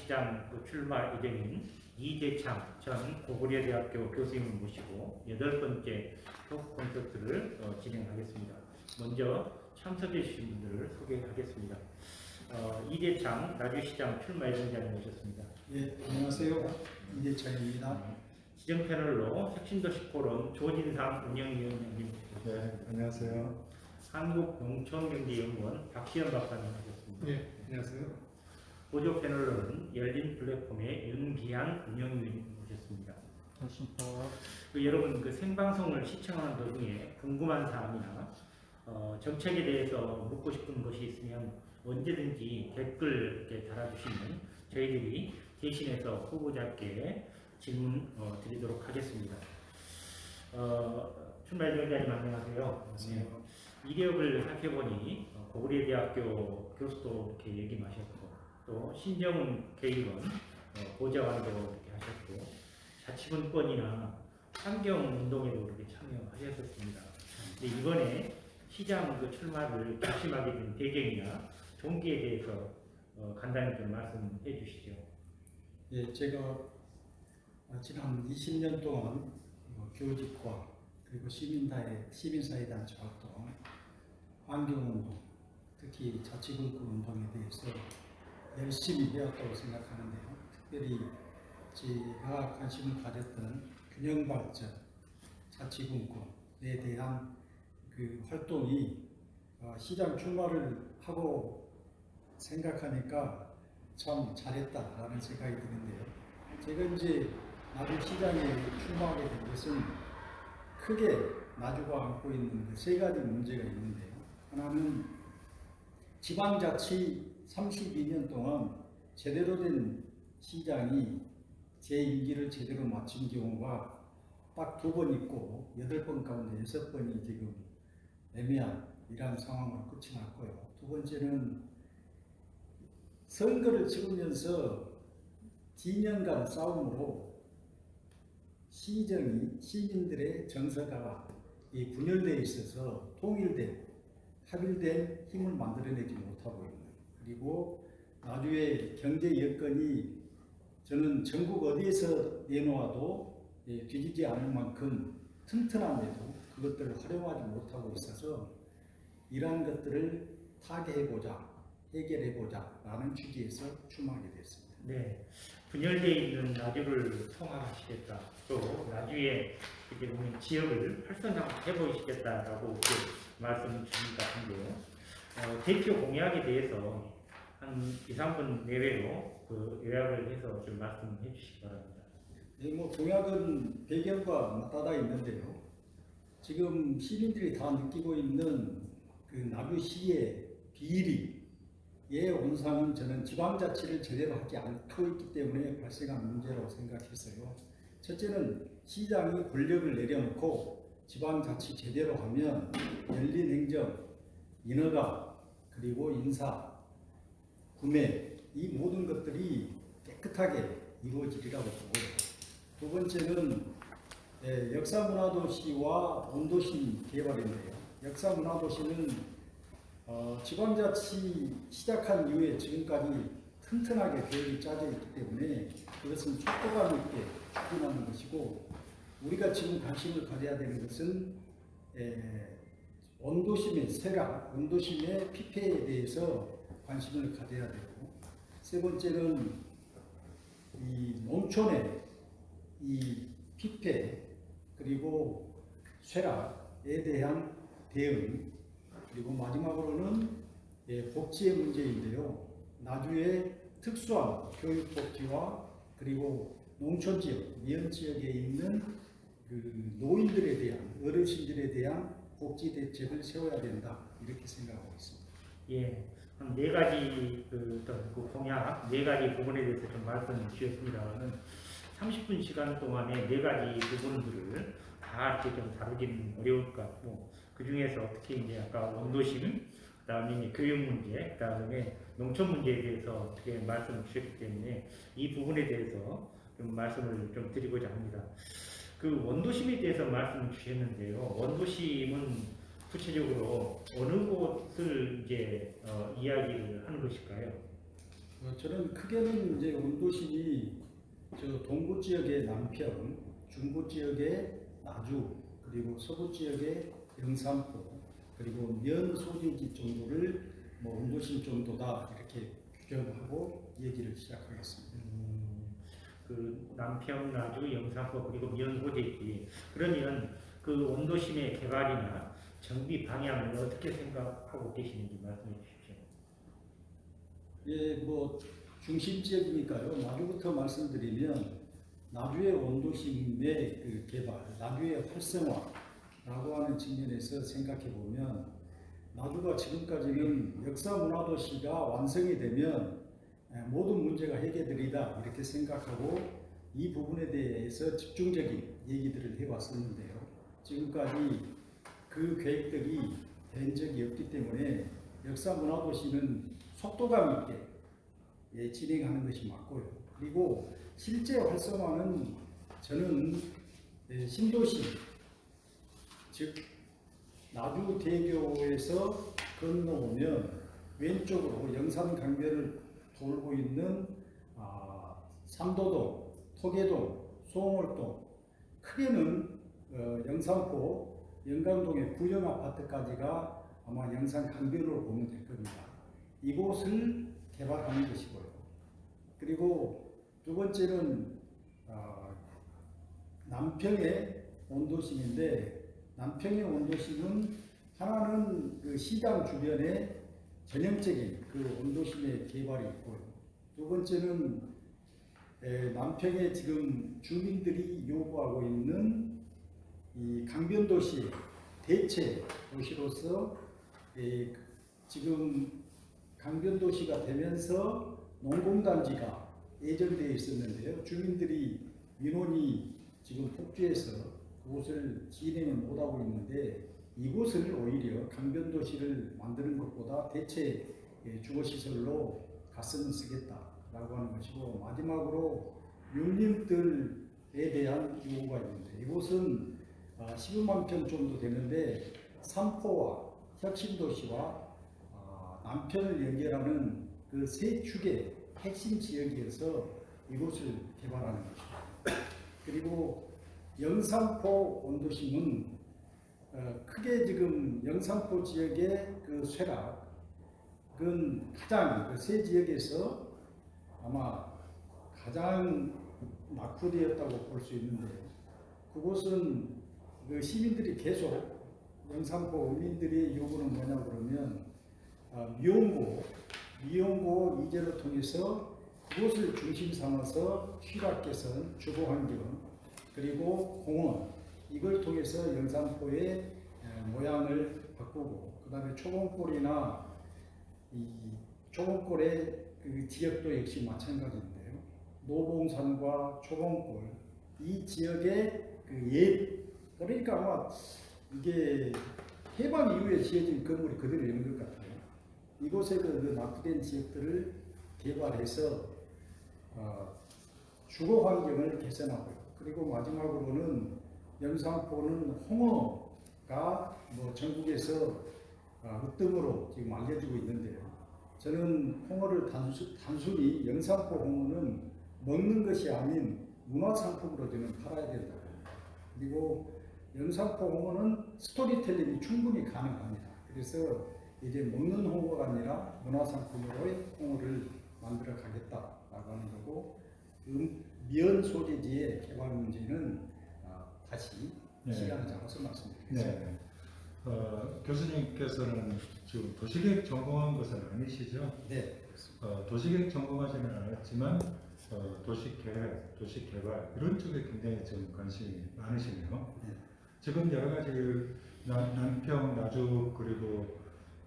나주시장 출마 예정인 이재창 전 고구려대학교 교수님을 모시고 8번째 토크 콘서트를 진행하겠습니다. 먼저 참석해 주신 분들을 소개하겠습니다. 이재창 나주시장 출마 예정자를 모셨습니다. 예, 안녕하세요. 이재창입니다. 지정 패널로 혁신도시 포럼 조진상 운영위원장님. 네, 안녕하세요. 한국농촌경제연구원 박시현 박사님 하셨습니다. 예, 안녕하세요. 보조 패널로는 열린 플랫폼의 윤기한 운영위원님 모셨습니다. 안녕하십니까. 여러분 생방송을 시청하는 도중에 궁금한 사항이나 정책에 대해서 묻고 싶은 것이 있으면 언제든지 댓글 이렇게 달아주시면 저희들이 대신해서 후보자께 질문 드리도록 하겠습니다. 출마 예정자님 안녕하세요. 네. 이력을 살펴보니 고구려대학교 교수도 이렇게 얘기하셨고 또 신정은 개의원 보좌관도 이렇게 하셨고 자치분권이나 환경운동에도 이렇게 참여하셨습니다. 근데 이번에 시장 출마를 결심하게 된 배경이나 동기에 대해서 간단히 좀 말씀해 주시죠. 예, 제가 지난 20년 동안 교직과 그리고 시민사회 단체 활동, 환경운동, 특히 자치분권 운동에 대해서 열심히 해왔다고 생각하는데요. 특별히 제가 관심을 가졌던 균형발전, 자치분권에 대한 그 활동이 시장 출마를 하고 생각하니까 참 잘했다라는 생각이 드는데요. 제가 이제 나주시장에 출마하게 된 것은 크게 나주가 안고 있는 세 가지 문제가 있는데요. 하나는 지방자치 32년 동안 제대로 된 시장이 제 임기를 제대로 마친 경우가 딱 2번 있고 8번 가운데 6번이 지금 애매한 이러한 상황으로 끝이 났고요. 두 번째는 선거를 치르면서 진영간 싸움으로 시정이 시민들의 정서가 분열되어 있어서 통일된 합일된 힘을 만들어내지 못하고 있는, 그리고 나주의 경제 여건이 저는 전국 어디에서 내놓아도 뒤지지 않을 만큼 튼튼함에도 그것들을 활용하지 못하고 있어서 이러한 것들을 타개해보자, 해결해보자 라는 취지에서 출마하게 됐습니다. 네, 분열되어 있는 나주를 통합하시겠다. 또 나주의 이렇게 보면 지역을 활성화해 보이시겠다라고 이렇게 말씀 주신 것 같은데요. 대표 공약에 대해서 한 2, 3분 내외로 요약을 해서 좀 말씀해 주시기 바랍니다. 네, 공약은 배경과 맞닿아 있는데요. 지금 시민들이 다 느끼고 있는 그 나주시의 비리의 원상은 저는 지방자치를 제대로 하지 않고 있기 때문에 발생한 문제라고 생각했어요. 첫째는 시장이 권력을 내려놓고 지방자치 제대로 하면 열린 행정, 인허가, 그리고 인사, 구매, 이 모든 것들이 깨끗하게 이루어지리라고 보고요. 두 번째는 역사문화도시와 원도시 개발인데요. 역사문화도시는 지방자치 시작한 이후에 지금까지 튼튼하게 계획이 짜져 있기 때문에 그것은 속도감 있게 추진하는 것이고, 우리가 지금 관심을 가져야 되는 것은 원도심의 쇠락, 원도심의 피폐에 대해서 관심을 가져야 되고, 세 번째는 이 농촌의 이 피폐 그리고 쇠락에 대한 대응, 그리고 마지막으로는 복지의 문제인데요. 나주의 특수한 교육복지와 그리고 농촌지역, 미연지역에 있는 그 노인들에 대한, 어르신들에 대한 복지 대책을 세워야 된다, 이렇게 생각하고 있습니다. 예, 한 4가지 그 공약 4가지 부분에 대해서 좀 말씀을 주셨습니다만은 30분 시간 동안에 4가지 부분들을 다 이렇게 좀 다루기는 어려울 것 같고, 그 중에서 특히 이제 아까 원도심, 그다음에 이제 교육 문제, 그다음에 농촌 문제에 대해서 어떻게 말씀을 주셨기 때문에 이 부분에 대해서 좀 말씀을 좀 드리고자 합니다. 그 원도심에 대해서 말씀을 주셨는데요. 원도심은 구체적으로 어느 곳을 이제 이야기를 하는 것일까요? 저는 크게는 이제 원도심이 저 동부 지역의 남평, 중부 지역의 나주, 그리고 서부 지역의 영산포, 그리고 면 소재지 정도를 뭐 원도심 정도다 이렇게 규정하고 얘기를 시작하겠습니다. 그 남평, 나주, 영산포 그리고 면 소재지 그러면 그 원도심의 개발이나 정비 방향을 어떻게 생각하고 계시는지 말씀해 주십시오. 예, 뭐 중심 지역이니까요. 나주부터 말씀드리면 나주의 원도심의 그 개발, 나주의 활성화라고 하는 측면에서 생각해 보면 나주가 지금까지는 역사 문화 도시가 완성이 되면 모든 문제가 해결되리다 이렇게 생각하고 이 부분에 대해서 집중적인 얘기들을 해왔었는데요. 지금까지 그 계획들이 된 적이 없기 때문에 역사 문화 도시는 속도감 있게 진행하는 것이 맞고요. 그리고 실제 활성화는 저는 신도시, 즉 나주대교에서 건너오면 왼쪽으로 영산강변을 돌고 있는 삼도동, 토계동, 소월동, 크게는 영산포, 영광동의 구영아파트까지가 아마 영산강변으로 보면 될 겁니다. 이곳을 개발하는 것이고요. 그리고 두 번째는 남평의 원도심인데 남평의 원도심은 하나는 그 시장 주변에 전형적인 그 원도심의 개발이 있고요. 두 번째는 남평에 지금 주민들이 요구하고 있는 이 강변도시의 대체 도시로서 지금 강변도시가 되면서 농공단지가 예정되어 있었는데요. 주민들이 민원이 지금 폭주해서 그곳을 진행을 못하고 있는데 이곳을 오히려 강변도시를 만드는 것보다 대체 주거시설로 갔으면 쓰겠다라고 하는 것이고 마지막으로 윤림들에 대한 요구가 있는데 이곳은 15만 평 정도 되는데 삼포와 혁신도시와 남편을 연결하는 그 세 축의 핵심 지역이어서 이곳을 개발하는 것입니다. 그리고 영산포 원도심은 크게 지금 영산포 지역의 그 쇠락은 가장 그 세 지역에서 아마 가장 낙후되었다고 볼 수 있는데요. 그곳은 그 시민들이 계속 영산포 원민들의 요구는 뭐냐 그러면 미용고 이제를 통해서 그곳을 중심 삼아서 취락 개선, 주거 환경 그리고 공원 이걸 통해서 영산포의 모양을 바꾸고 그 다음에 초봉골이나 이 초봉골의 그 지역도 역시 마찬가지인데요. 노봉산과 초봉골 이 지역의 그 그러니까 아마 이게 해방 이후에 지어진 건물이 그대로 있는 것 같아요. 이곳에 그 낙후된 지역들을 개발해서 주거 환경을 개선하고요. 그리고 마지막으로는 영산포는 홍어가 뭐 전국에서 으뜸으로 지금 알려지고 있는데요. 저는 홍어를 단순히 영산포 홍어는 먹는 것이 아닌 문화상품으로 저는 팔아야 된다고 합니다. 그리고 영산포 홍어는 스토리텔링이 충분히 가능합니다. 그래서 이제 먹는 홍어가 아니라 문화상품으로의 홍어를 만들어 가겠다라고 하는 거고 면 소재지의 개발 문제는 다시 시간을 잡아서 말씀드리겠습니다. 네. 교수님께서는 지금 도시계획 전공한 것은 아니시죠? 네. 도시계획 전공하지는 않았지만 도시계획, 도시개발 이런 쪽에 굉장히 좀 관심이 많으시네요. 네. 지금 여러 가지 남평, 나주 그리고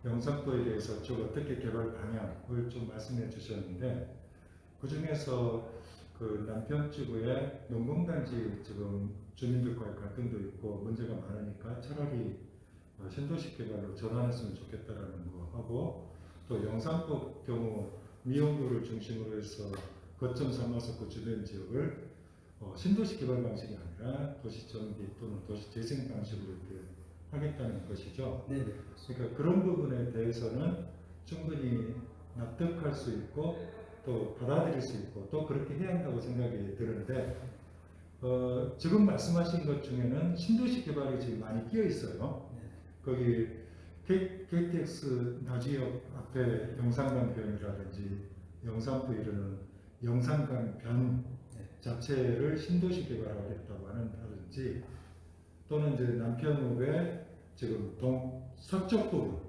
영산포에 대해서 쭉 어떻게 개발 방향을 좀 말씀해 주셨는데 그 중에서 그 남평 지구에 농공단지 지금 주민들과의 갈등도 있고 문제가 많으니까 차라리 신도시 개발로 전환했으면 좋겠다라는 거 하고 또 영산포 경우 미용도를 중심으로 해서 거점 삼아서 그 주변 지역을 신도시 개발 방식이 아니라 도시 전기 또는 도시 재생 방식으로 이렇게 하겠다는 것이죠. 네. 그러니까 그런 부분에 대해서는 충분히 납득할 수 있고 또 받아들일 수 있고 또 그렇게 해야 한다고 생각이 드는데 지금 말씀하신 것 중에는 신도시 개발이 지금 많이 끼어 있어요. 거기 KTX 나주역 앞에 영산강변이라든지 영산포 이르는 영산강변 자체를 신도시 개발하겠다고 한다든지 또는 이제 남편읍의 지금 서쪽 부분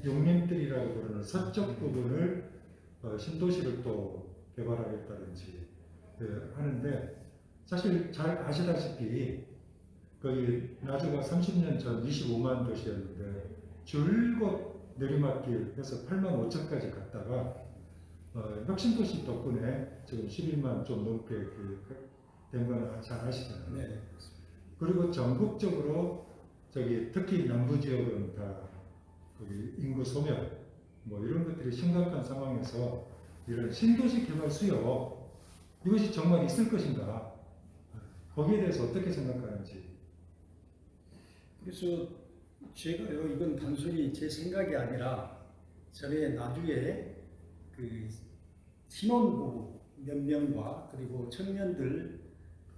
용림뜰이라고 부르는 서쪽 부분을 신도시를 또 개발하겠다든지 하는데 사실 잘 아시다시피 거기 나주가 30년 전 25만 도시였는데 줄곧 내리막길 해서 8만 5천까지 갔다가 혁신도시 덕분에 지금 11만 좀 넘게 된 건 잘 아시잖아요. 네. 그리고 전국적으로 저기 특히 남부 지역은 다 거기 인구 소멸 뭐 이런 것들이 심각한 상황에서 이런 신도시 개발 수요 이것이 정말 있을 것인가? 거기에 대해서 어떻게 생각하는지. 그래서 제가요 이건 단순히 제 생각이 아니라 전에 나주에 그 신혼부부 몇 명과 그리고 청년들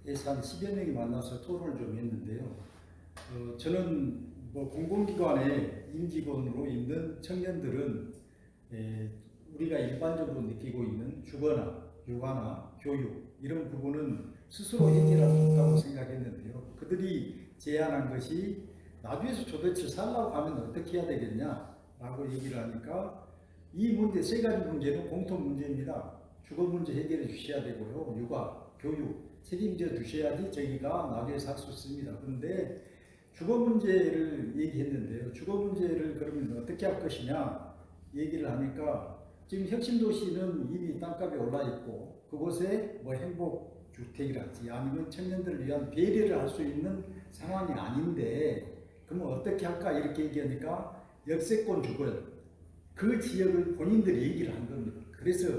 한 10여 명이 만나서 토론을 좀 했는데요. 저는 뭐 공공기관의 임직원으로 있는 청년들은 우리가 일반적으로 느끼고 있는 주거나 육아나 교육 이런 부분은 스스로 해결할 수 있다고 생각했는데요. 그들이 제안한 것이 나주에서 도대체 살라고 하면 어떻게 해야 되겠냐라고 얘기를 하니까 이 문제 세 가지 문제는 공통 문제입니다. 주거 문제 해결해 주셔야 되고요. 육아, 교육 책임져 주셔야지 저희가 나중에 살 수 있습니다. 그런데 주거 문제를 얘기했는데요. 주거 문제를 그러면 어떻게 할 것이냐 얘기를 하니까 지금 혁신도시는 이미 땅값이 올라 있고 그곳에 뭐 행복주택이랄지 아니면 청년들을 위한 배려를 할 수 있는 상황이 아닌데 그러면 어떻게 할까 이렇게 얘기하니까 역세권 주거 그 지역을 본인들이 얘기를 한 겁니다. 그래서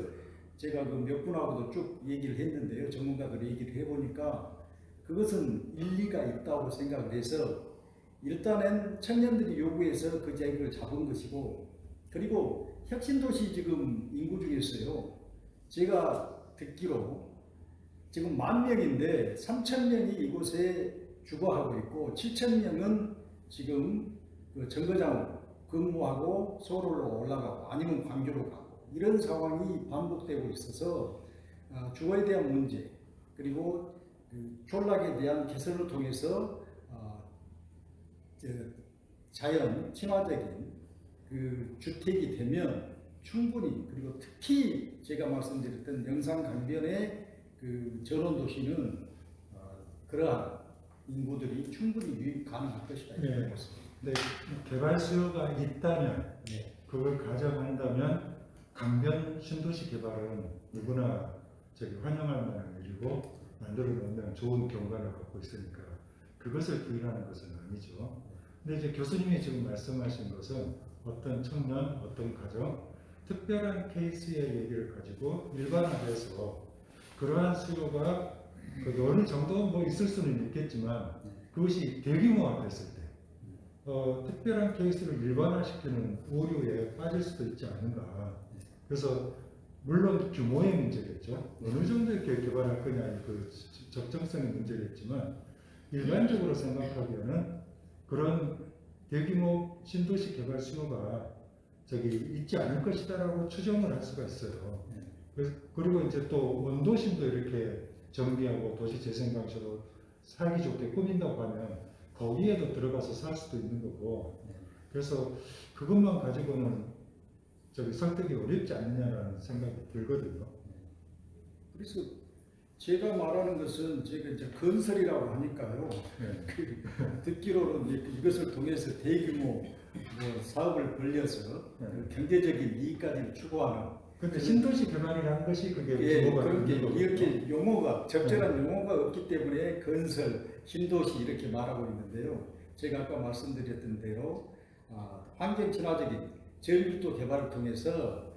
제가 그 몇 분하고도 쭉 얘기를 했는데요. 전문가들 얘기를 해보니까 그것은 일리가 있다고 생각을 해서 일단은 청년들이 요구해서 그 자리를 잡은 것이고 그리고 혁신도시 지금 인구 중에서요. 제가 듣기로 지금 10,000명인데 3,000명이 이곳에 주거하고 있고 7,000명은 지금 그 정거장으로 근무하고 서울로 올라가고 아니면 광주로 가고 이런 상황이 반복되고 있어서 주거에 대한 문제 그리고 그 졸락에 대한 개선을 통해서 자연 친화적인 그 주택이 되면 충분히 그리고 특히 제가 말씀드렸던 영산강변의 그 전원도시는 그러한 인구들이 충분히 유입 가능할 것이다 이렇게 네. 보습니다. 네, 개발 수요가 있다면 네. 그걸 가져간다면 강변 신도시 개발은 누구나 환영할 만한 일이고 만들어 놓으면 좋은 경관을 갖고 있으니까 그것을 부인하는 것은 아니죠. 근데 이제 교수님이 지금 말씀하신 것은 어떤 청년, 어떤 가정, 특별한 케이스의 얘기를 가지고 일반화해서 그러한 수요가 어느 정도 뭐 있을 수는 있겠지만 그것이 대규모화 됐을 때 특별한 케이스를 일반화시키는 오류에 빠질 수도 있지 않은가. 그래서 물론 규모의 문제겠죠. 어느 정도 이렇게 개발할 거냐 그 적정성의 문제겠지만 일반적으로 생각하기에는 그런 대규모 신도시 개발 수요가 있지 않을 것이다라고 추정을 할 수가 있어요. 그리고 이제 또 원도심도 이렇게 정비하고 도시재생강처로 살기 좋게 꾸민다고 하면 거기에도 들어가서 살 수도 있는 거고 그래서 그것만 가지고는 설득이 어렵지 않느냐라는 생각이 들거든요. 그래서 제가 말하는 것은 제가 이제 건설이라고 하니까요. 네. 듣기로는 이것을 통해서 대규모 뭐 사업을 벌려서 그 경제적인 이익까지 추구하는. 근데 신도시 개발이라는 것이 그게 규모가 그렇게 이렇게 용어가 적절한 용어가 없기 때문에 건설, 신도시 이렇게 말하고 있는데요. 제가 아까 말씀드렸던 대로 환경 친화적인 저밀도 개발을 통해서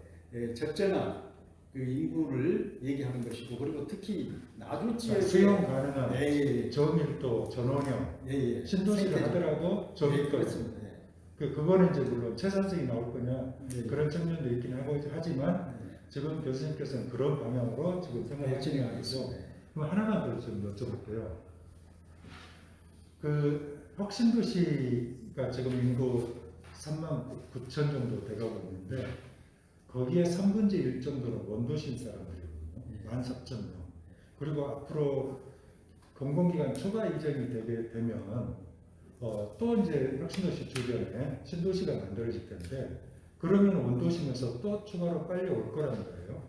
적정한 그 인구를 얘기하는 것이고 그리고 특히 나주 지역에 수용 가능한 저밀도, 전원형 신도시를 하더라도 저밀도 그렇습니다. 그거는 이제 물론 최산성이 나올 거냐 그런 측면도 있긴 하지만 지금 교수님께서는 그런 방향으로 지금 생각하시는 거죠. 그럼 하나만 더 좀 여쭤볼게요. 그 혁신도시가 지금 인구 3만 9천 정도 돼가고 있는데 거기에 3분의 1 정도는 원도심 사람들이거든요. 14,000명. 그리고 앞으로 공공기관 초과 이전이 되게 되면 또 이제 혁신도시 주변에 신도시가 만들어질 텐데 그러면 원도심에서 또 추가로 빨리 올 거라는 거예요.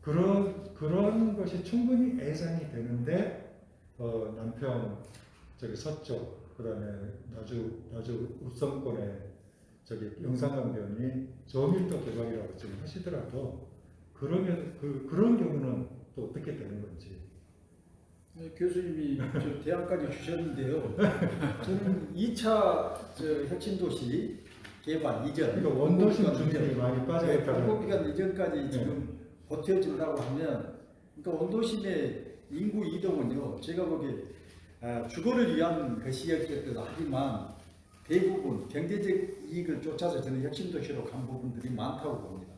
그런 것이 충분히 예상이 되는데 남평 저기 서쪽 그다음에 나주 우성권의 저기 영산강변이 저밀도 개발이라고 지금 하시더라도 그러면 그런 경우는 또 어떻게 되는 건지. 네, 교수님이 저 대안까지 주셨는데요. 저는 2차 혁신도시 개발 이전, 그러니까 원도심 주민이 많이 빠져있다는 공공기관 이전까지 지금 버텨진다고 하면, 그러니까 원도심의 인구 이동은요, 제가 보기에 주거를 위한 것이었겠다 하지만 대부분 경제적 이익을 쫓아서 저는 혁신도시로 간 부분들이 많다고 봅니다.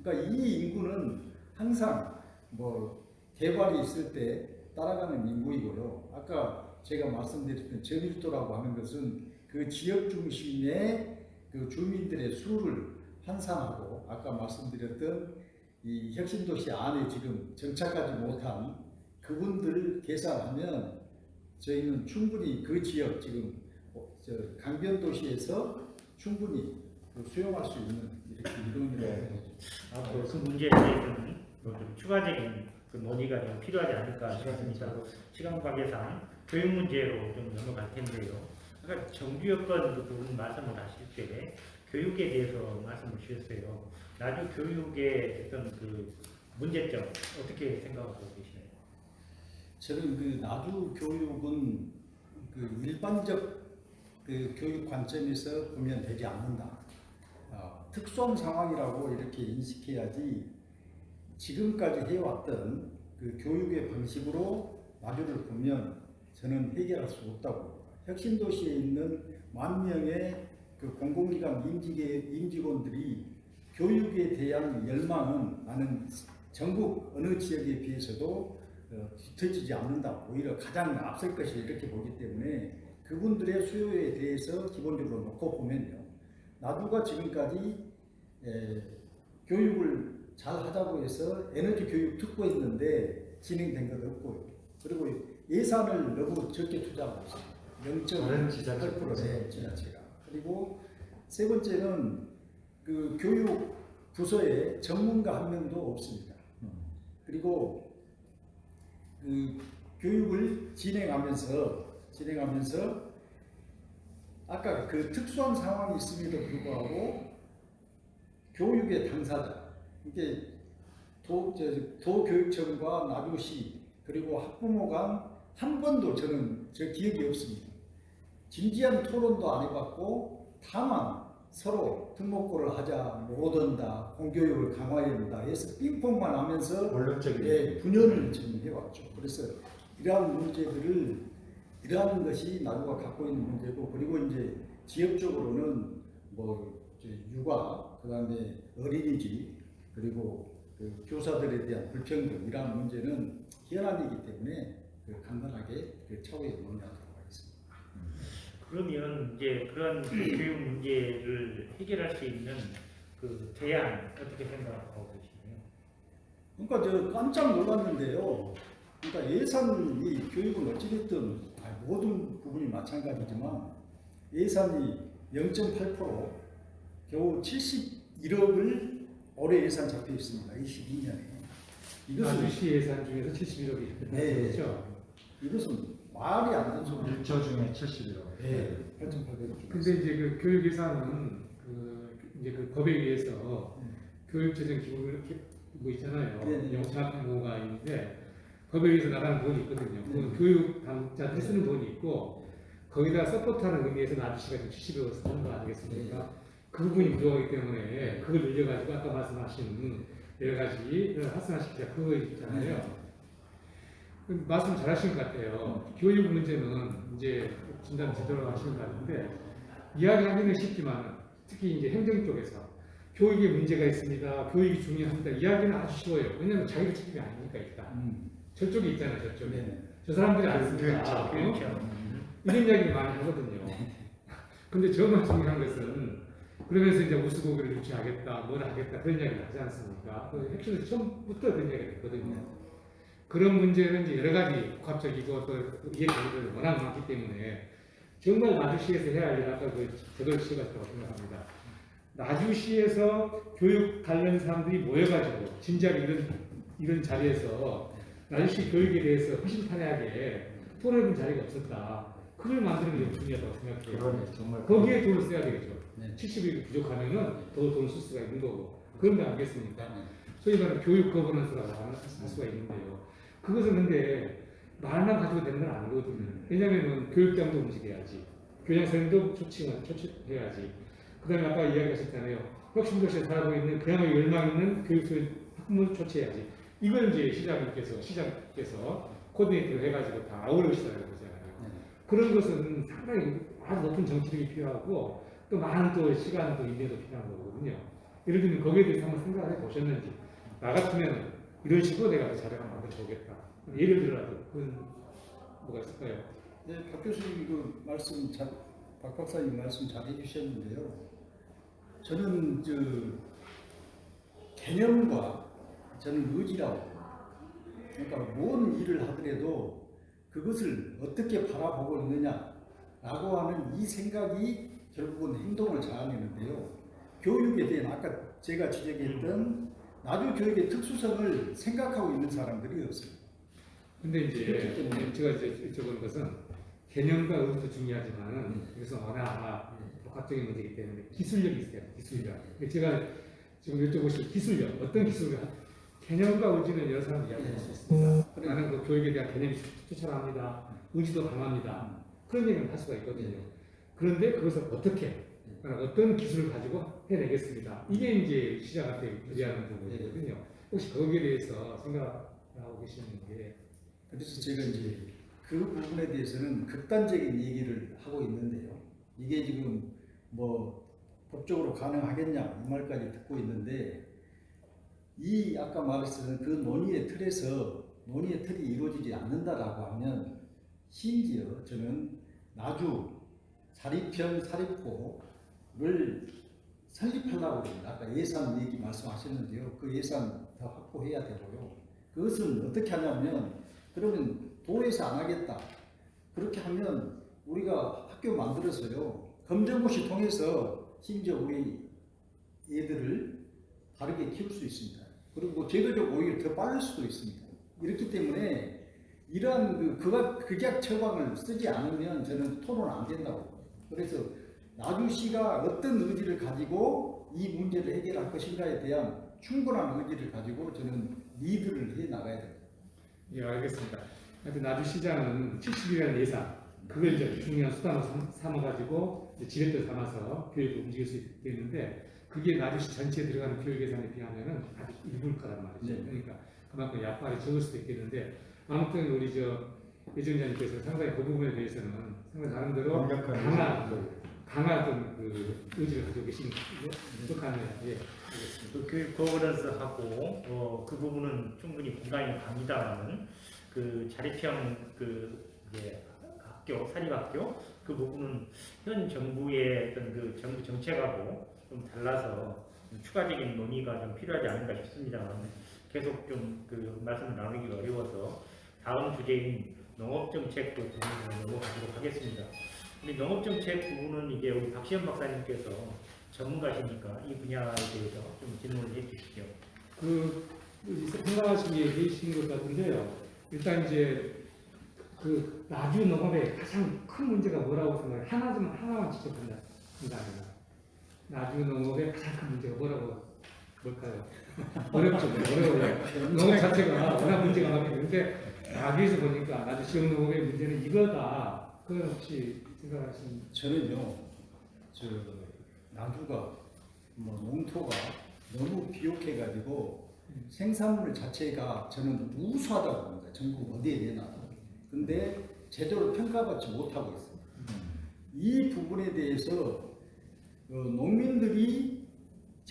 그러니까 이 인구는 항상 뭐 개발이 있을 때 따라가는 인구이고요. 아까 제가 말씀드렸던 저밀도라고 하는 것은 그 지역 중심의 그 주민들의 수를 환산하고 아까 말씀드렸던 이 혁신도시 안에 지금 정착하지 못한 그분들을 계산하면 저희는 충분히 그 지역 지금 강변도시에서 충분히 수용할 수 있는 이렇게 이동이라고 보죠. 앞으로 그 문제에 대해서는 좀 추가적인 그 논의가 좀 필요하지 않을까 싶습니다. 시간 관계상 교육 문제로 좀 넘어갈 텐데요. 아까 정규 여건 그 부분 말씀을 하실 때 교육에 대해서 말씀을 주셨어요. 나주 교육의 어떤 그 문제점 어떻게 생각하고 계시나요? 저는 그 나주 교육은 그 일반적 그 교육 관점에서 보면 되지 않는다. 특수한 상황이라고 이렇게 인식해야지 지금까지 해왔던 그 교육의 방식으로 나주를 보면 저는 해결할 수 없다고 봅니다. 혁신도시에 있는 10,000명의 그 공공기관 임직원들이 교육에 대한 열망은 나는 전국 어느 지역에 비해서도 뒤처지지 않는다. 오히려 가장 앞설 것이 이렇게 보기 때문에 그분들의 수요에 대해서 기본적으로 놓고 보면요. 나주가 지금까지 교육을 잘 하자고 해서 에너지 교육 특구했는데 진행된 것 없고요. 그리고 예산을 너무 적게 투자하고 있습니다. 0.8%의 지자체가. 그리고 세 번째는 그 교육 부서에 전문가 한 명도 없습니다. 그리고 그 교육을 진행하면서 아까 그 특수한 상황이 있음에도 불구하고 교육의 당사자, 이게 도교육청과 나주시 그리고 학부모 간 한 번도 저는 기억이 없습니다. 진지한 토론도 안 해봤고 다만 서로 등록고를 하자, 못 온다, 공교육을 강화해야 된다 해서 빙퐁만 하면서 분열을 지금 해왔죠. 그래서 이러한 것이 나주가 갖고 있는 문제고, 그리고 이제 지역적으로는 뭐 육아, 그다음에 어린이집, 그리고 그 교사들에 대한 불평등 이러한 문제는 현안이기 때문에 간단하게 차후에 논의하도록 하겠습니다. 그러면 이제 그런 교육 문제를 해결할 수 있는 그 대안 어떻게 생각하고 계시나요? 그러니까 저 깜짝 놀랐는데요. 그러니까 예산이 교육은 어찌됐든 모든 부분이 마찬가지지만 예산이 0.8% 겨우 71억을 올해 예산 잡혀 있습니다. 22년에. 나주시 예산 중에서 71억이 그렇죠. 이것은 말이 안 되는 소리. 1조 중에 71억. 네, 8,800억. 근데 이제 그 교육 예산은 이제 그 법에 의해서 교육재정 기본 뭐 있잖아요. 네. 영착공고가 있는데 법에 의해서 나가는 돈이 있거든요. 그건 교육 당자한테 쓰는 돈이 있고 거기다 서포트하는 의미에서 나주시가 지금 70억을 쓰는 거 아니겠습니까? 그 부분이 부족하기 때문에 그걸 늘려가지고 아까 말씀하신 여러 가지 활성화시키자 그거 있잖아요. 말씀 잘하신 것 같아요. 교육 문제는 이제 진단 제대로 하시는 것 같은데 이야기하기는 쉽지만 특히 이제 행정 쪽에서 교육에 문제가 있습니다. 교육이 중요합니다. 이야기는 아주 쉬워요. 왜냐하면 자기들 책임이 아니니까 일단. 저쪽에 있잖아요. 저쪽에. 네. 저 사람들이 안 씁니다. 그렇죠. 이런 이야기를 많이 하거든요. 근데 저만 중요한 것은 그러면서 이제 우스고기를 유치하겠다, 뭘 하겠다 그런 이야기를 하지 않습니까? 그 핵심에서 처음부터 그런 이야기가 있거든요. 그런 문제는 이제 여러 가지 복합적이고 또 이해관계들이 워낙 많기 때문에 정말 나주시에서 해야 할 일은 아까 그 제대로 치러갔다고 생각합니다. 나주시에서 교육 관련 사람들이 모여가지고 진작 이런 자리에서 나주시 교육에 대해서 허심탄회하게 토론해본 자리가 없었다. 그걸 만드는 게 중요하다고 생각해요. 그러네, 정말. 거기에 돈을 써야 되겠죠. 네. 70이 부족하면은 더 돈을 쓸 수가 있는 거고. 그런 거 아니겠습니까? 네. 소위 말하는 교육 거버넌스라고 할 수가 있는데요. 그것은 근데 말만 가지고 되는 건 아니거든요. 왜냐면은 교육장도 움직여야지. 교장선생님도 초청해야지. 그 다음에 아까 이야기하셨잖아요. 혁신도시에 살고 있는 그야말로 열망 있는 교육소의 학부모를 초청해야지. 이걸 이제 시장께서 코디네이트를 해가지고 다 아우르시라고 보잖아요. 그런 것은 상당히 아주 높은 정치력이 필요하고 또 많은 또 시간도 인내도 필요한 거거든요. 예를 들면 거기에 대해서 한번 생각을 해보셨는지 나 같으면 이런 식으로 내가 자료를 만들어 보겠다. 예를 들어라도 그건 뭐가 있을까요? 네, 박 교수님 그 말씀 박 박사님 말씀 잘 해주셨는데요. 저는 개념과 저는 의지라고 봅니다. 그러니까 뭔 일을 하더라도 그것을 어떻게 바라보고 있느냐라고 하는 이 생각이 결국은 행동을 자아내는데요. 교육에 대한 아까 제가 지적했던 나주 교육의 특수성을 생각하고 있는 사람들이 없어요. 근데 이제 제가 이제 여쭤보는 것은 개념과 의지도 중요하지만 여기서 워낙 복합적인 문제이기 때문에 기술력이 있어야 돼요. 기술력. 제가 지금 여쭤보실 기술력, 어떤 기술력? 개념과 의지는 여러 사람 이야기할 수 있습니다. 나는 그 교육에 대한 개념이 추천합니다. 의지도 강합니다. 그런 얘기는 할 수가 있거든요. 그런데 그것을 어떻게, 어떤 기술을 가지고 해내겠습니다. 이게 이제 시장한테 유리하는 부분이거든요. 혹시 거기에 대해서 생각하고 계시는 게 그래서 제가 이제 그 부분에 대해서는 극단적인 얘기를 하고 있는데요. 이게 지금 뭐 법적으로 가능하겠냐 이 말까지 듣고 있는데 이 아까 말했던 그 논의의 틀이 이루어지지 않는다라고 하면 심지어 저는 나주 사립형 사립고를 설립하려고 합니다. 아까 예산 얘기 말씀하셨는데요. 그 예산 더 확보해야 되고요. 그것은 어떻게 하냐면 그러면 도에서 안 하겠다. 그렇게 하면 우리가 학교 만들어서요. 검정고시 통해서 심지어 우리 애들을 다르게 키울 수 있습니다. 그리고 제도적 오히려 더 빠를 수도 있습니다. 이렇기 때문에 이러한 극약 처방을 쓰지 않으면 저는 토론 안 된다고 봐요. 그래서 나주시가 어떤 의지를 가지고 이 문제를 해결할 것인가에 대한 충분한 의지를 가지고 저는 리드를 해 나가야 됩니다. 예, 알겠습니다. 하여튼 나주시장은 70이라는 예산, 그걸 이제 중요한 수단으로 삼아가지고 지렛대 삼아서 교육을 움직일 수 있겠는데 그게 나주시 전체에 들어가는 교육 예산에 비하면은 아주 일부일 거란 말이죠. 네. 그러니까 그만큼 약발이 적을 수도 있겠는데 아무튼 우리 예정자님께서 상당히 그 부분에 대해서는 상당히 나름대로 강한 그 의지를 가지고 계신 똑똑하네요. 예, 알겠습니다. 그 교육 거버넌스하고 그 부분은 충분히 공감이 갑니다만은 그 자립형 학교 사립학교 그 부분은 현 정부의 어떤 그 정부 정책하고 좀 달라서 추가적인 논의가 좀 필요하지 않을까 싶습니다만 계속 좀 그 말씀을 나누기가 어려워서 다음 주제인 농업정책 그 부분으로 넘어가도록 하겠습니다. 근데 농업정책 부분은 이제 우리 박시현 박사님께서 전문가시니까 이 분야에 대해서 좀 질문을 해주시죠. 생각하신 게 계신 것 같은데요. 일단 이제 그 나주 농업의 가장 큰 문제가 뭐라고 생각해요? 하나만 지적한다. 나주 농업의 가장 큰 문제가 뭘까요? 어렵죠. 어려워요. 농업 자체가 워낙 문제가 많기 때문에 나주에서 보니까 나주 지역 농업의 문제는 이거다. 그건 혹시 생각하시는? 저는요, 나주가 농토가 너무 비옥해가지고 생산물 자체가 저는 우수하다고 봅니다. 전국 어디에 내놔도. 근데 제대로 평가받지 못하고 있습니다. 이 부분에 대해서 농민들이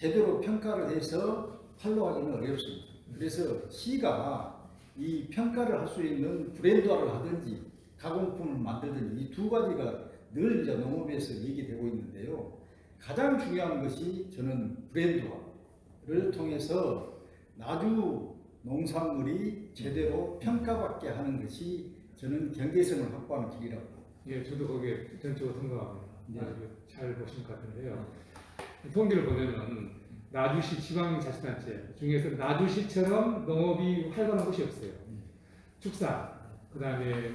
제대로 평가를 해서 판로하기는 어렵습니다. 그래서 시가 이 평가를 할 수 있는 브랜드화를 하든지 가공품을 만들든지 이 두 가지가 늘 이제 농업에서 얘기되고 있는데요. 가장 중요한 것이 저는 브랜드화를 통해서 나주 농산물이 제대로 평가받게 하는 것이 저는 경제성을 확보하는 길이라고 봅니다. 예, 저도 거기에 전적으로 동감합니다. 네. 아주 잘 보신 것 같은데요. 통계를 보면은 나주시 지방자치단체 중에서 나주시처럼 농업이 활발한 곳이 없어요. 축산, 그다음에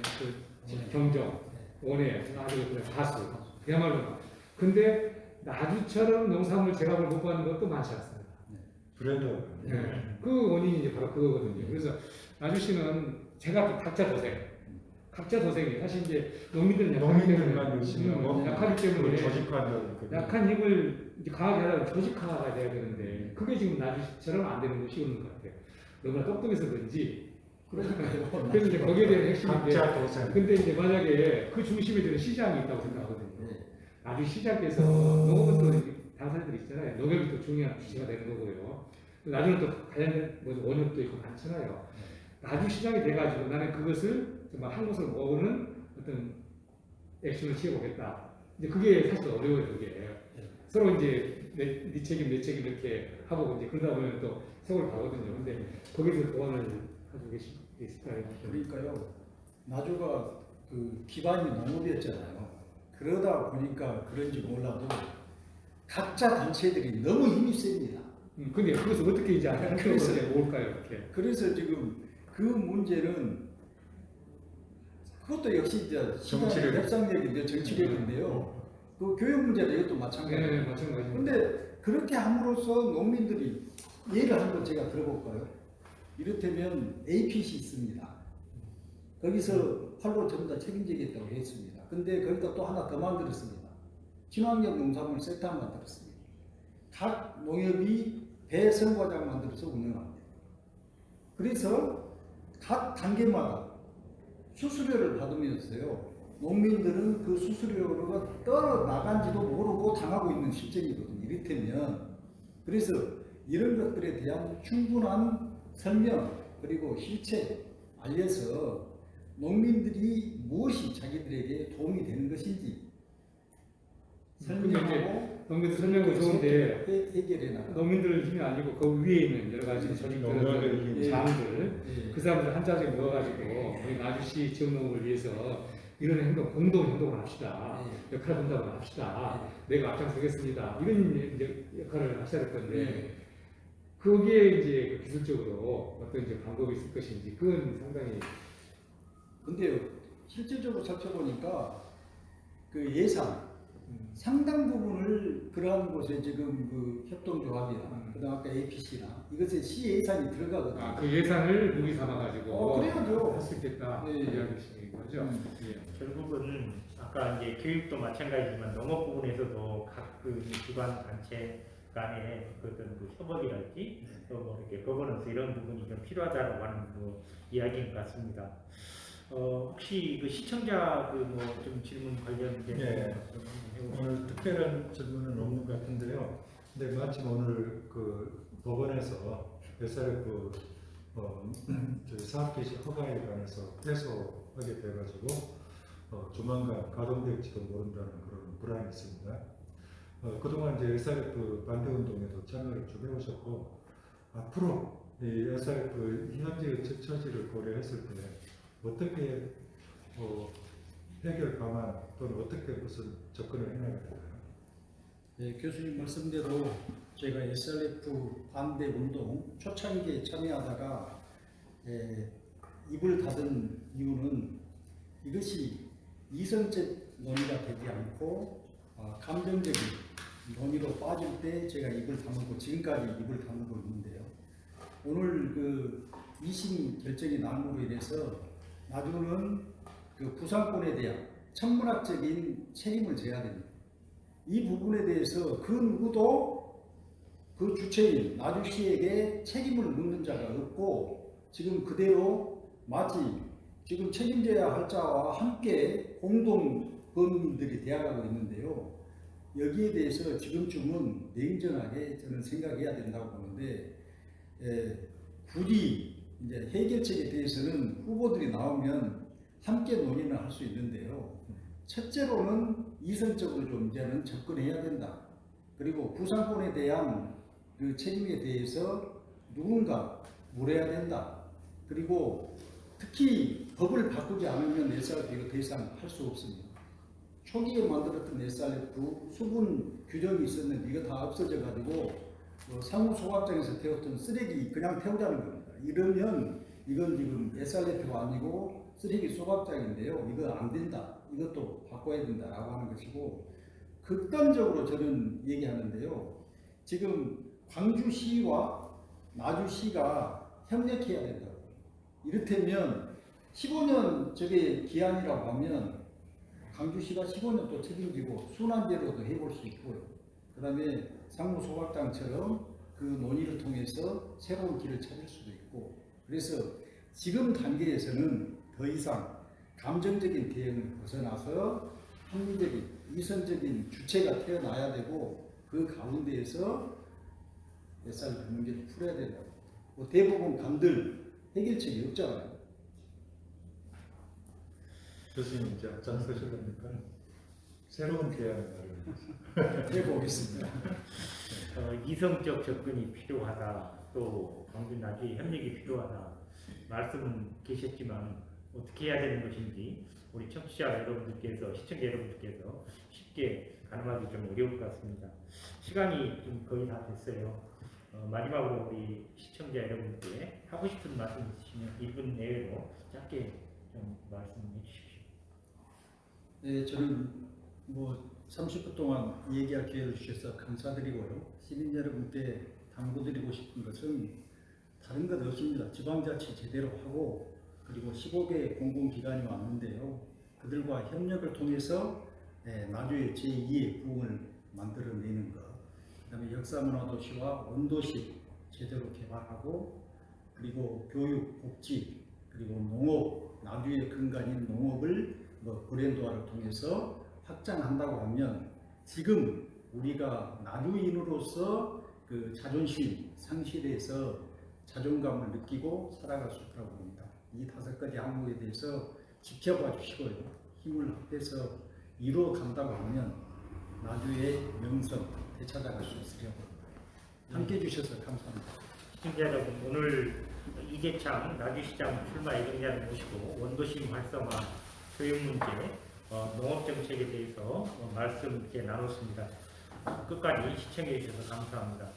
경정, 원예, 아주 다수, 그야말로. 근데 나주처럼 농산물 제값을 못 받는 것도 많지 않습니다. 브랜드. 네. 그 원인이 이제 바로 그거거든요. 그래서 나주시는 제가 각자 도생이 사실 이제 농민들은 약하기 때문에 농민들만 열심히 하고 약하기 때문에 조직화한다고. 약한 힘을 이제 강하게 하려면 조직화가 돼야 되는데 그게 지금 나주시처럼 안 되는 것이 있는 것 같아요. 너무나 똑똑해서 그런지. 그러니까요. 그래서 이제 거기에 대한 핵심인데, 각자 도생. 근데 이제 만약에 그 중심에 드는 시장이 있다고 생각하거든요. 네. 나주 시장께서 농업은 또 당사자들이 있잖아요. 농협이 또 중요한 주체가 되는 거고요. 나주는 또 관련된 원협도 있고 많잖아요. 나주 시장이 돼가지고 나는 그것을 정말 한 곳을 모으는 어떤 액션을 취해보겠다. 이제 그게 사실 어려워요, 그게. 서로 이제 내 책임, 내 책임 이렇게 하고 이제 그러다 보면 또 세월이 가거든요. 근데 거기서 도안을 가지고 계실까요? 그러니까요. 나주가 그 기반이 농업이었잖아요. 그러다 보니까 그런지 몰라도 각자 단체들이 너무 힘이 셉니다. 근데 그것을 어떻게 이제 한쪽으로 그래서- 이제 모을까요, 이렇게? 그래서 지금 그 문제는 그것도 역시 이제 정치력. 협상력인데 정치력인데요. 그 교육 문제도 이것도 마찬가지예요. 네, 마찬가지입니다. 근데 그렇게 함으로써 농민들이 예를 한 번 제가 들어볼까요? 이를테면 APC 있습니다. 거기서 팔로 전부 다 책임지겠다고 했습니다. 근데 거기다 또 하나 더 만들었습니다. 친환경 농산물 센터 만들었습니다. 각 농협이 배선과장 만들어서 운영합니다. 그래서 각 단계마다 수수료를 받으면서요. 농민들은 그 수수료가 떨어나간지도 모르고 당하고 있는 실정이거든요. 이를테면 그래서 이런 것들에 대한 충분한 설명 그리고 실체 알려서 농민들이 무엇이 자기들에게 도움이 되는 것인지 설명하고 농민들 설명은 좋은데 해결해 나가. 농민들 힘이 아니고 그 위에 있는 여러 가지 농가들 조직들, 장들 예. 그 사람들 한자리에 모여가지고 우리 나주시 지역 농업을 위해서 이런 행동, 공동 행동을 합시다. 역할 분담을 합시다. 내가 앞장서겠습니다. 이런 이제 역할을 하셔야 될 건데 거기에 이제 기술적으로 어떤 이제 방법이 있을 것인지 그건 상당히 근데 실질적으로 살펴보니까 그 예산 상당 부분을 그러한 곳에 지금 그 협동조합이나 그다음 아까 APC나 이것에 시 예산이 들어가거든요. 그 예산을 무기 삼아가지고 그래야죠. 할 수 있겠다 네. 이야기하시는 거죠. 예. 결국은 아까 이제 교육도 마찬가지지만 농업 부분에서도 각 그 기관 단체 간의 그 어떤 그 협업이랄지 또 뭐 이렇게 거버넌스 이런 부분이 좀 필요하다고 하는 그 이야기인 것 같습니다. 혹시 그 시청자 그 뭐 좀 질문 관련된 예. 좀 해보시죠. 오늘 특별한 질문은 없는 것 같은데요. 근데 마침 오늘 그 법원에서 SRF 저희 사업 개시 허가에 관해서 패소하게 돼가지고 조만간 가동될지도 모른다는 그런 불안이 있습니다. 그동안 이제 SRF 반대 운동에도 참여를 쭉 해오셨고 앞으로 이 SRF 현재의 처지를 고려했을 때 어떻게 해결 방안 또는 어떻게 무슨 접근을 해나가야 될까요? 네, 교수님 말씀대로 제가 SRF 반대 운동 초창기에 참여하다가 입을 닫은 이유는 이것이 이성적 논의가 되지 않고 감정적인 논의로 빠질 때 제가 입을 다물고 지금까지 입을 다물고 있는데요. 오늘 그 2심 결정이 나옴으로 인해서 나주는 그 부상권에 대한 천문학적인 책임을 져야 됩니다. 이 부분에 대해서 그 누구도 그 주체인 나주시에게 책임을 묻는 자가 없고 지금 그대로 마치 지금 책임져야 할 자와 함께 공동 범인들이 되어가고 있는데요. 여기에 대해서 지금쯤은 냉정하게 저는 생각해야 된다고 보는데 굳이 이제 해결책에 대해서는 후보들이 나오면 함께 논의는 할 수 있는데요. 첫째로는 이성적으로 좀 이제는 접근해야 된다. 그리고 구상권에 대한 그 책임에 대해서 누군가 물어야 된다. 그리고 특히 법을 바꾸지 않으면 SRP가 더 이상 할 수 없습니다. 초기에 만들었던 SRF 수분 규정이 있었는데 이거 다 없어져 가지고 상호소각장에서 태웠던 쓰레기 그냥 태우자는 겁니다. 이러면 이건 지금 SRF가 아니고 쓰레기 소각장인데요. 이거 안 된다. 이것도 바꿔야 된다라고 하는 것이고 극단적으로 저는 얘기하는데요. 지금 광주시와 나주시가 협력해야 된다고. 이를테면 15년 저게 기한이라고 하면 광주시가 15년 또 책임지고 순환제로도 해볼 수 있고요. 그 다음에 상무소각당처럼 그 논의를 통해서 새로운 길을 찾을 수도 있고 그래서 지금 단계에서는 더 이상 감정적인 대응을 벗어나서 합리적인 이성적인 주체가 태어나야 되고 그 가운데에서 SRF 문제를 풀어야 된다고. 뭐 대부분 감들 해결책이 없잖아요. 교수님 이제 앞장서실 겁니까? 새로운 대안을 해보겠습니다. 이성적 접근이 필요하다. 또 광주 나주의 협력이 필요하다. 말씀은 계셨지만 어떻게 해야 되는 것인지 우리 청취자 여러분들께서 시청자 여러분들께서 쉽게 가늠하기 좀 어려울 것 같습니다. 시간이 좀 거의 다 됐어요. 마지막으로 우리 시청자 여러분께 하고 싶은 말씀 있으시면 1분 내외로 짧게 좀 말씀해 주십시오. 네, 저는 뭐 30분 동안 얘기할 기회를 주셔서 감사드리고요. 시민 여러분께 당부드리고 싶은 것은 다른 것 없습니다. 지방자치 제대로 하고 그리고 15개 공공기관이 왔는데요. 그들과 협력을 통해서 나주의 제2의 부흥을 만들어내는 것. 그다음에 역사문화도시와 원도시 제대로 개발하고 그리고 교육, 복지 그리고 농업, 나주의 근간인 농업을 브랜드화를 통해서 확장한다고 하면 지금 우리가 나주인으로서 그 자존심 상실에서 자존감을 느끼고 살아갈 수 있다고 봅니다. 이 5가지 항목에 대해서 지켜봐 주시고요. 힘을 합해서 이루어 간다고 하면 나주의 명성 되찾아갈 수 있으려고 합니다. 함께 해주셔서 감사합니다. 시청자 여러분, 오늘 이재창 나주시장 출마 예정자를 모시고 원도심 활성화, 교육 문제, 농업 정책에 대해서 말씀 이렇게 나눴습니다. 끝까지 시청해 주셔서 감사합니다.